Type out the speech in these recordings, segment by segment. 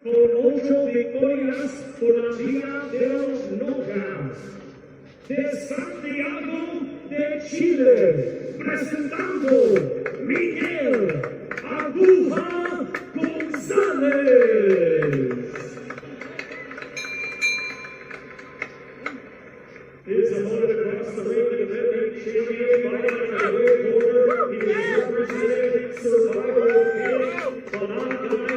con 8 victorias por la vía de los knockouts. De Santiago de Chile, presentando Miguel Aguja Gonzales. His opponent across the ring, the defending champion, fighting at the weight order. He is representing Survival King Ancajas.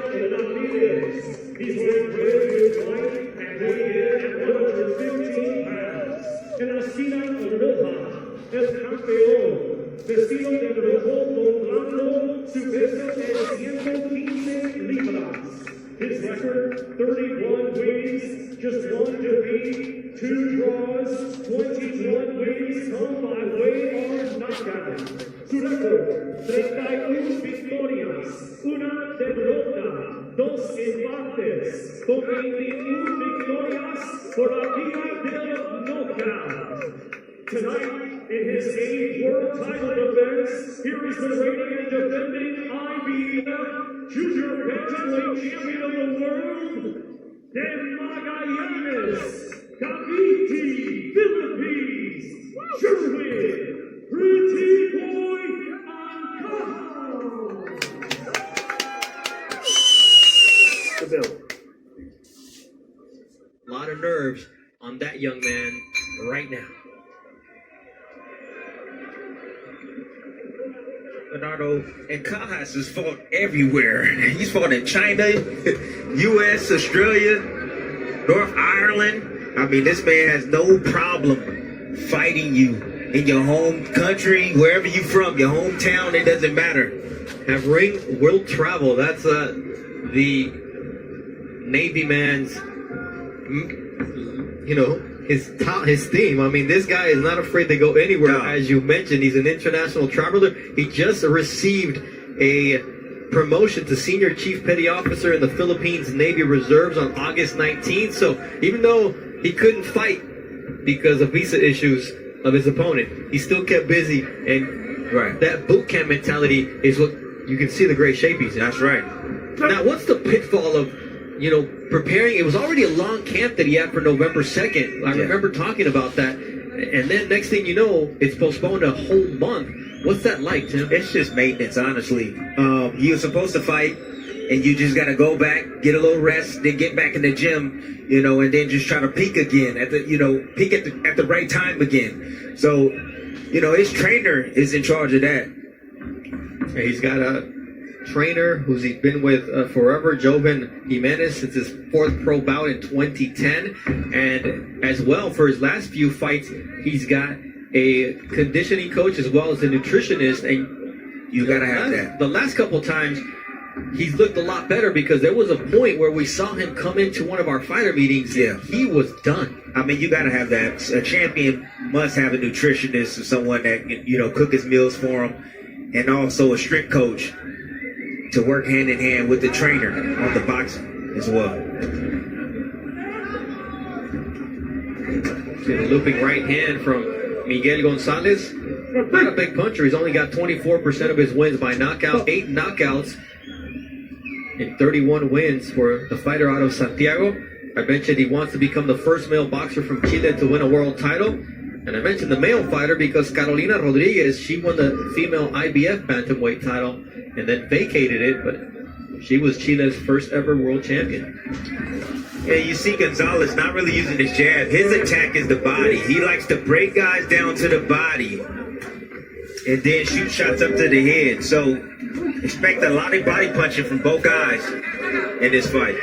He's wearing red with white and weighing in at 115 pounds. En la esquina roja, el campeón, vestido de rojo con blanco, su peso es 115 libras. His record, 31 wins, just 1 defeat, 2 draws, 21 wins, come by way of knockout. Su record, 31 victorias, 1 derrota, 2 empates, con 21 victorias por la vía del knockout. Tonight, in his 8th world title defense, here is the reigning and defending IBF Junior Bantamweight Champion of the World, de Magallanes, Cavite, Philippines, Sherwin, Pretty Boy Ancajas. The bill. A lot of nerves on that young man right now. Bernardo, Ancajas has fought everywhere. He's fought in China, U.S., Australia, North Ireland. I mean, this man has no problem fighting you in your home country, wherever you're from, your hometown, it doesn't matter. Have ring world travel. That's the Navy man's, his theme. I mean, this guy is not afraid to go anywhere. No. As you mentioned, he's an international traveler. He just received a promotion to Senior Chief Petty Officer in the Philippines Navy Reserves on August 19th. So even though he couldn't fight because of visa issues of his opponent, he still kept busy. And that boot camp mentality is what you can see the great shape he's in. That's right. Now, what's the pitfall of, preparing? It was already a long camp that he had for November 2nd. I remember talking about that. And then next thing you know, it's postponed a whole month. What's that like, Tim? It's just maintenance, honestly. You're supposed to fight, and you just got to go back, get a little rest, then get back in the gym, and then just try to peak again peak at the right time again. So, his trainer is in charge of that. He's got a trainer who's he's been with forever, Joven Jimenez, since his 4th pro bout in 2010. And as well, for his last few fights, he's got a conditioning coach as well as a nutritionist. And you got to have that. The last couple times, he's looked a lot better because there was a point where we saw him come into one of our fighter meetings. Yeah. He was done. I mean, you got to have that. A champion must have a nutritionist or someone that can, cook his meals for him, and also a strength coach to work hand in hand with the trainer on the boxing as well. Looping right hand from Miguel Gonzales. Not a big puncher. He's only got 24% of his wins by knockout. 8 knockouts and 31 wins for the fighter out of Santiago. I mentioned he wants to become the first male boxer from Chile to win a world title. And I mentioned the male fighter because Carolina Rodriguez, she won the female IBF bantamweight title and then vacated it, but she was Chile's first ever world champion. Yeah, you see Gonzales not really using his jab. His attack is the body. He likes to break guys down to the body and then shoot shots up to the head. So expect a lot of body punching from both guys in this fight.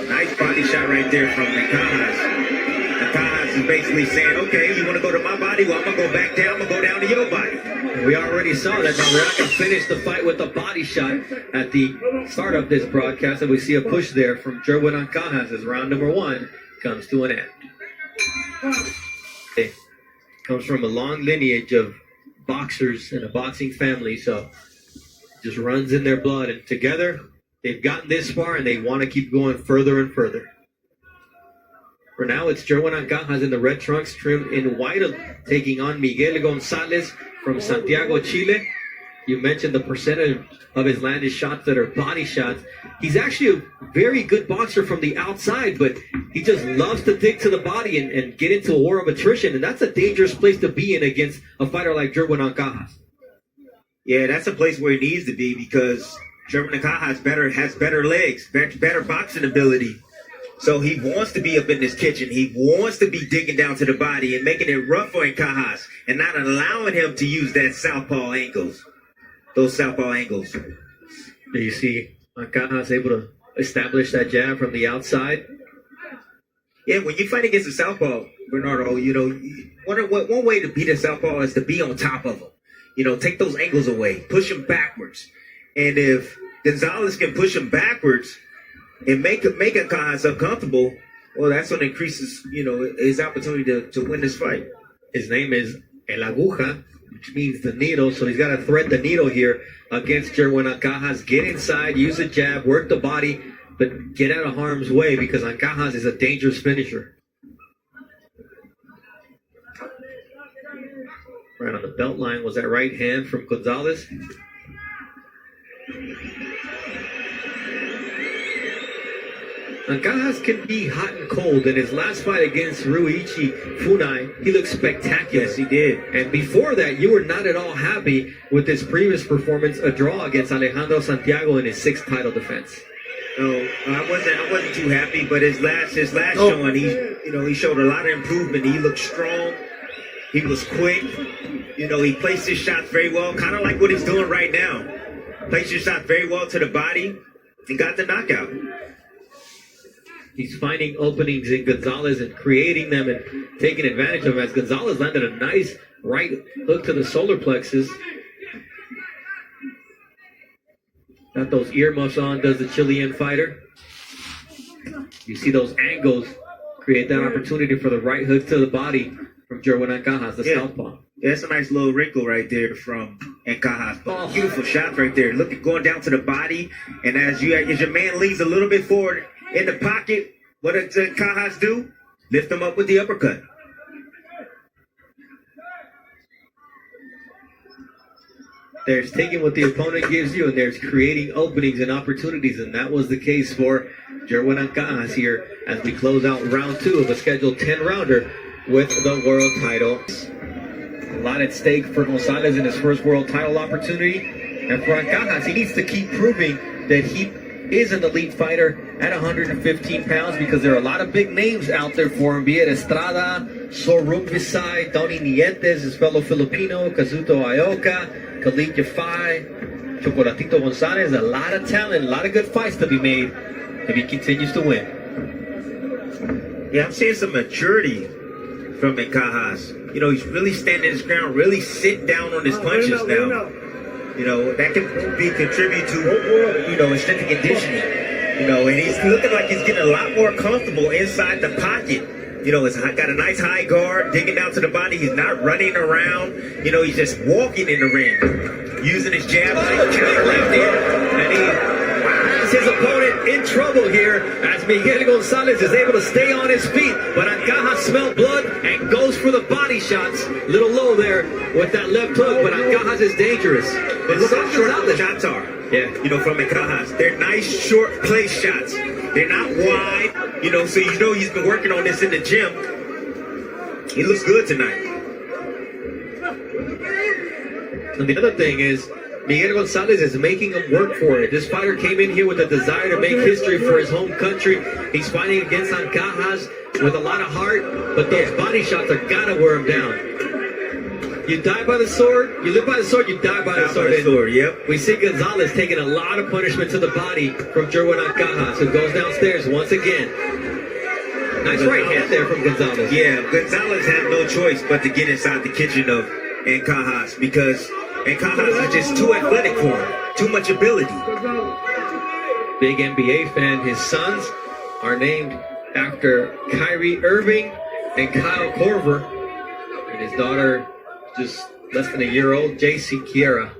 Nice body shot right there from Ancajas. Ancajas is basically saying, okay, you want to go to my body? Well, I'm going to go back down. I'm going to go down to your body. We already saw that. Now, we're not going to finish the fight with a body shot at the start of this broadcast. And we see a push there from Jerwin Ancajas as round number 1 comes to an end. It comes from a long lineage of boxers and a boxing family. So just runs in their blood. And together, they've gotten this far and they want to keep going further and further. For now, it's Jerwin Ancajas in the red trunks, trimmed in white, taking on Miguel Gonzales from Santiago, Chile. You mentioned the percentage of his landed shots that are body shots. He's actually a very good boxer from the outside, but he just loves to dig to the body and get into a war of attrition, and that's a dangerous place to be in against a fighter like Gerwin Ancajas. Yeah, that's a place where he needs to be because Gerwin Ancajas has better legs, better boxing ability. So he wants to be up in this kitchen. He wants to be digging down to the body and making it rough for Ancajas and not allowing him to use that southpaw angles. Those southpaw angles. Do you see Ancajas able to establish that jab from the outside? Yeah, when you fight against a southpaw, Bernardo, you know, one way to beat a southpaw is to be on top of him. You know, take those angles away, push him backwards. And if Gonzales can push him backwards and make Ancajas uncomfortable, well, that's what increases, you know, his opportunity to win this fight. His name is El Aguja, which means the needle, so he's got to thread the needle here against Gerwin Ancajas. Get inside, use a jab, work the body, but get out of harm's way because Ancajas is a dangerous finisher. Right on the belt line was that right hand from Gonzales. Ancajas can be hot and cold. In his last fight against Ruichi Funai, he looked spectacular. Yes, he did. And before that, you were not at all happy with his previous performance, a draw against Alejandro Santiago in his 6th title defense. No, I wasn't too happy, but his last showing, he showed a lot of improvement. He looked strong. He was quick. You know, he placed his shots very well, kind of like what he's doing right now. Placed his shot very well to the body and got the knockout. He's finding openings in Gonzales and creating them and taking advantage of them as Gonzales landed a nice right hook to the solar plexus. Got those earmuffs on, does the Chilean fighter. You see those angles create that opportunity for the right hook to the body from Gerwin Ancajas, the southpaw. Yeah, that's a nice little wrinkle right there from Ancajas. But beautiful shots right there. Look at going down to the body, and as your man leans a little bit forward in the pocket, what does Ancajas do? Lift him up with the uppercut. There's taking what the opponent gives you, and there's creating openings and opportunities, and that was the case for Gerwin Ancajas here as we close out round 2 of a scheduled 10-rounder with the world title. A lot at stake for Gonzales in his first world title opportunity, and for Ancajas, he needs to keep proving that he is an elite fighter at 115 pounds because there are a lot of big names out there for him, be it Estrada, Sorum Visay, Donnie Nietes, his fellow Filipino, Kazuto Ioka, Khalid Yafai, Chocolatito Gonzales. A lot of talent, a lot of good fights to be made if he continues to win. Yeah, I'm seeing some maturity from Ancajas. You know, he's really standing his ground, really sitting down on his punches now. You know, that can contribute to, you know, his strength and conditioning. You know, and he's looking like he's getting a lot more comfortable inside the pocket. You know, he's got a nice high guard, digging down to the body. He's not running around. You know, he's just walking in the ring, using his jab like counter left in. And he has his opponent in trouble here as Miguel Gonzales is able to stay on his feet. But Ancajas smelled blood and goes for the body shots. Little low there with that left hook, but Ancajas is dangerous. And look how short the shots are. Yeah, you know, from Ancajas. They're nice, short place shots. They're not wide, you know, so you know he's been working on this in the gym. He looks good tonight. And the other thing is, Miguel Gonzales is making him work for it. This fighter came in here with a desire to make history for his home country. He's fighting against Ancajas with a lot of heart, but those body shots are gotta wear him down. You die by the sword, you live by the sword, you die by the sword. Yep. We see Gonzales taking a lot of punishment to the body from Gerwin Ancajas, who goes downstairs once again. Nice right hand there from Gonzales. Yeah, Gonzales had no choice but to get inside the kitchen of Ancajas because Ancajas is just too athletic for him, too much ability. Big NBA fan. His sons are named after Kyrie Irving and Kyle Korver, and his daughter, just less than a year old, JC Kiera.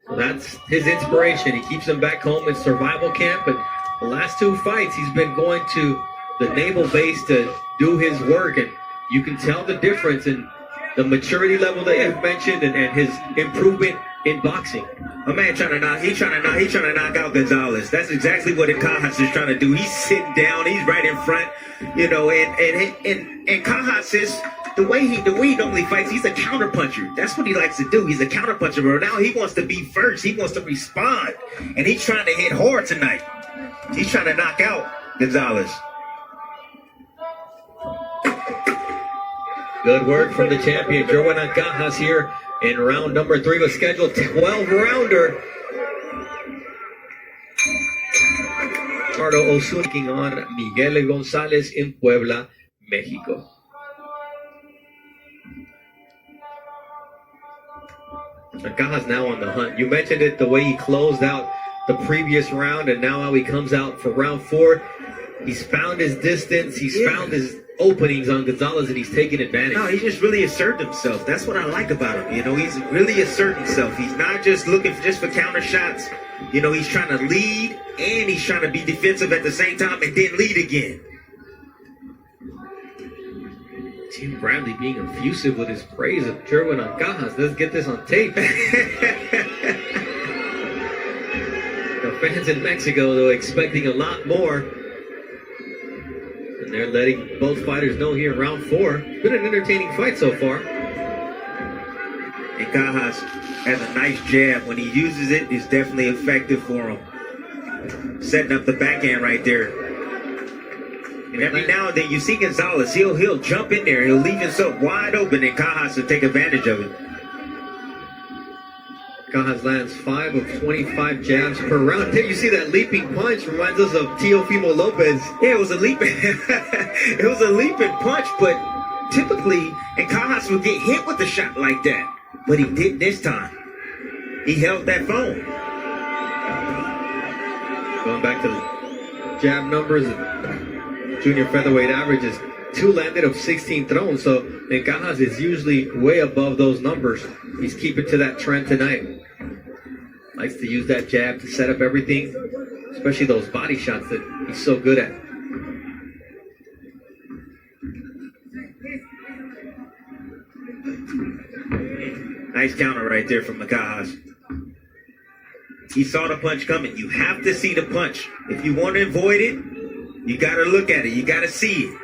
So that's his inspiration. He keeps him back home in survival camp, and the last 2 fights he's been going to the naval base to do his work, and you can tell the difference in the maturity level that you've mentioned and his improvement in boxing. A man trying to knock out Gonzales. That's exactly what Ancajas is trying to do. He's sitting down, he's right in front, you know, and Ancajas is the way he normally fights, he's a counterpuncher. That's what he likes to do. He's a counterpuncher. But now he wants to be first. He wants to respond. And he's trying to hit hard tonight. He's trying to knock out Gonzales. Good work from the champion, Jerwin Ancajas, here in round number 3 of a scheduled 12-rounder. Ricardo Osuna on Miguel Gonzales in Puebla, Mexico. Ancajas now on the hunt. You mentioned it, the way he closed out the previous round, and now how he comes out for round 4. He's found his distance. He's found his openings on Gonzales, and he's taking advantage. No, he just really asserted himself. That's what I like about him. You know, he's really asserting himself. He's not just looking just for counter shots. You know, he's trying to lead, and he's trying to be defensive at the same time, and then lead again. Tim Bradley being effusive with his praise of Jerwin Ancajas. Let's get this on tape. The fans in Mexico, though, expecting a lot more. And they're letting both fighters know here in round 4. Been an entertaining fight so far. Ancajas has a nice jab. When he uses it, it's definitely effective for him. Setting up the backhand right there. And every now and then you see Gonzales, he'll jump in there, he'll leave himself wide open, and Ancajas will take advantage of it. Ancajas lands 5 of 25 jabs per round. You see that leaping punch reminds us of Teofimo Lopez. Yeah, it was a leaping punch, but typically Ancajas would get hit with a shot like that. But he didn't this time. He held that phone. Going back to the jab numbers, junior featherweight average is 2 landed of 16 thrown, so Ancajas is usually way above those numbers. He's keeping to that trend tonight. Likes to use that jab to set up everything, especially those body shots that he's so good at. Nice counter right there from Ancajas. He saw the punch coming. You have to see the punch. If you want to avoid it, you got to look at it. You got to see it.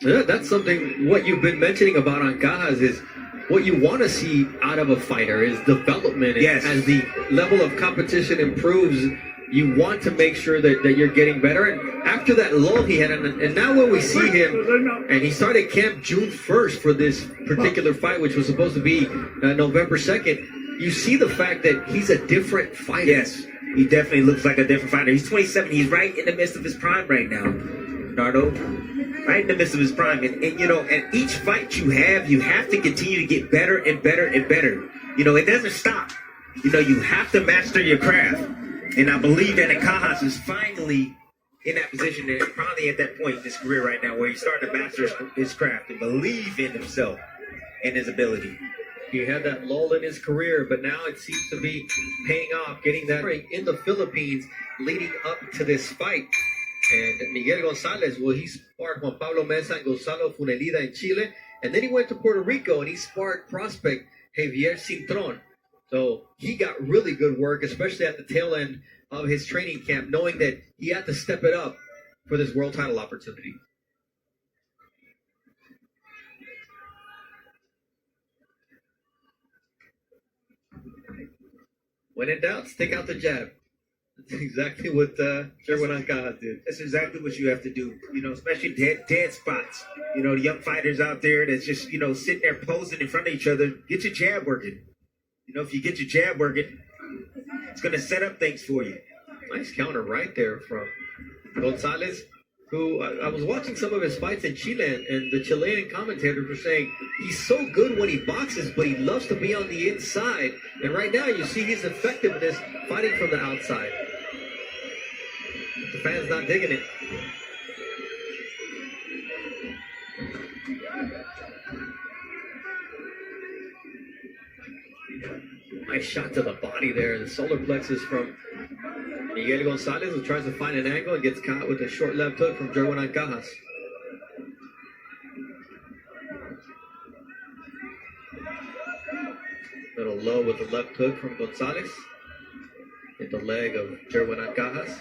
Yeah, that's something, what you've been mentioning about Ancajas is what you want to see out of a fighter is development. Yes. As the level of competition improves, you want to make sure that you're getting better. And after that lull he had, and now when we see him, and he started camp June 1st for this particular fight, which was supposed to be November 2nd, you see the fact that he's a different fighter. Yes, he definitely looks like a different fighter. He's 27. He's right in the midst of his prime right now, Nardo. Right in the midst of his prime. And you know, and each fight you have to continue to get better and better and better. You know, it doesn't stop. You know, you have to master your craft. And I believe that Ancajas is finally in that position, and probably at that point in his career right now where he's starting to master his craft and believe in himself and his ability. He had that lull in his career, but now it seems to be paying off, getting that break in the Philippines leading up to this fight. And Miguel Gonzales, well, he sparred Juan Pablo Mesa and Gonzalo Funelida in Chile, and then he went to Puerto Rico and he sparred prospect Javier Cintron. So he got really good work, especially at the tail end of his training camp, knowing that he had to step it up for this world title opportunity. When in doubt, stick out the jab. That's exactly what Jerwin Ancajas did. That's exactly what you have to do. You know, especially dead spots. You know, the young fighters out there that's just, you know, sitting there posing in front of each other. Get your jab working. You know, if you get your jab working, it's going to set up things for you. Nice counter right there from Gonzales, who I was watching some of his fights in Chile, and the Chilean commentators were saying he's so good when he boxes, but he loves to be on the inside. And right now you see his effectiveness fighting from the outside. The fans not digging it. Nice shot to the body there. The solar plexus from Miguel Gonzales, who tries to find an angle and gets caught with a short left hook from Jerwin Ancajas. Little low with the left hook from Gonzales. Hit the leg of Jerwin Ancajas.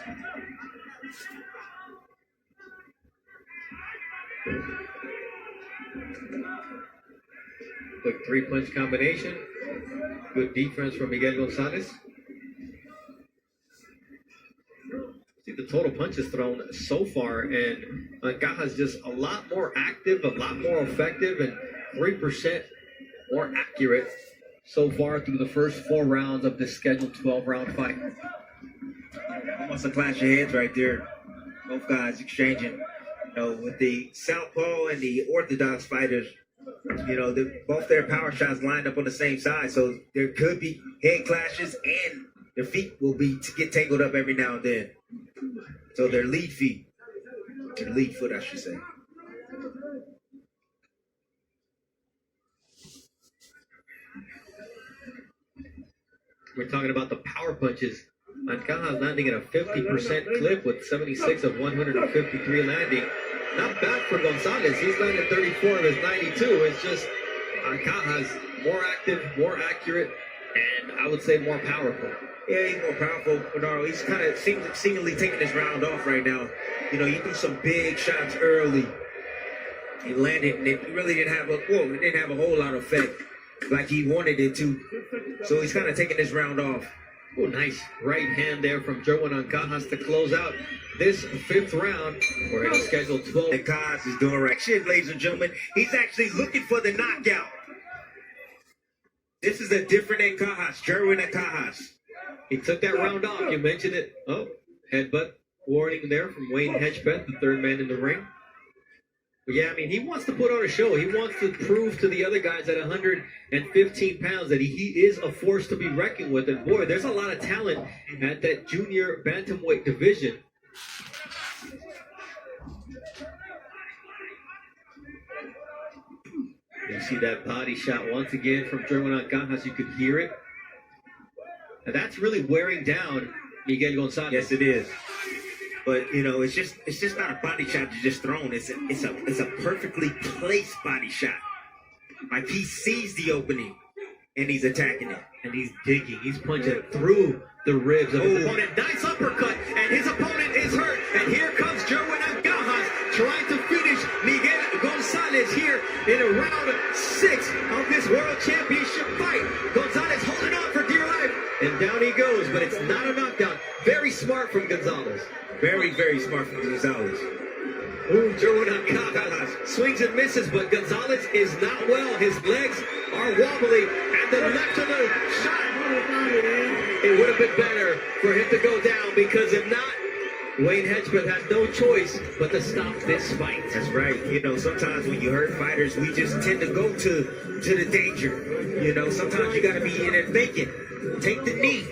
Quick three-punch combination. Good defense from Miguel Gonzales. See the total punches thrown so far, and Ancajas just a lot more active, a lot more effective, and 3% more accurate so far through the first 4 rounds of this scheduled 12-round fight. Almost a clash of heads right there. Both guys exchanging. With the southpaw and the orthodox fighters, both their power shots lined up on the same side, so there could be head clashes, and their feet will get tangled up every now and then. So their lead foot, I should say. We're talking about the power punches. Ancajas landing at a 50% clip with 76 of 153 landing. Not bad for Gonzales. He's landed 34 of his 92. It's just Ancajas more active, more accurate, and I would say more powerful. Yeah, he's more powerful, Bernardo. He's kind of seemingly taking this round off right now. He threw some big shots early. He landed, and it really didn't have a whole lot of effect like he wanted it to. So he's kind of taking this round off. Oh, nice right hand there from Jerwin Ancajas to close out this 5th round. We're in schedule 12. Ancajas is doing right shit, ladies and gentlemen. He's actually looking for the knockout. This is a different Ancajas, Jerwin Ancajas. He took that round off. You mentioned it. Oh, headbutt warning there from Wayne Hedgepeth, the 3rd man in the ring. But yeah, I mean, he wants to put on a show. He wants to prove to the other guys at 115 pounds that he is a force to be reckoned with. And boy, there's a lot of talent at that junior bantamweight division. You see that body shot once again from Jerwin Ancajas. You could hear it. And that's really wearing down Miguel Gonzales. Yes, it is. But it's just not a body shot you just thrown. It's a perfectly placed body shot. Like he sees the opening and he's attacking it. And he's digging. He's punching through the ribs of his opponent. Nice uppercut, and his opponent is hurt. And here comes Jerwin Ancajas trying to finish Miguel Gonzales here in round 6 of this World Championship fight. Gonzales holding on for dear life. And down he goes, but it's not a knockdown. Very smart from Gonzales. Very, very smart from Gonzales. Jerwin Ancajas swings and misses, but Gonzales is not well. His legs are wobbly, and the left of the shot. It would have been better for him to go down, because if not, Wayne Hedgepeth has no choice but to stop this fight. That's right. Sometimes when you hurt fighters, we just tend to go to the danger. Sometimes you got to be in it thinking. Take the knee.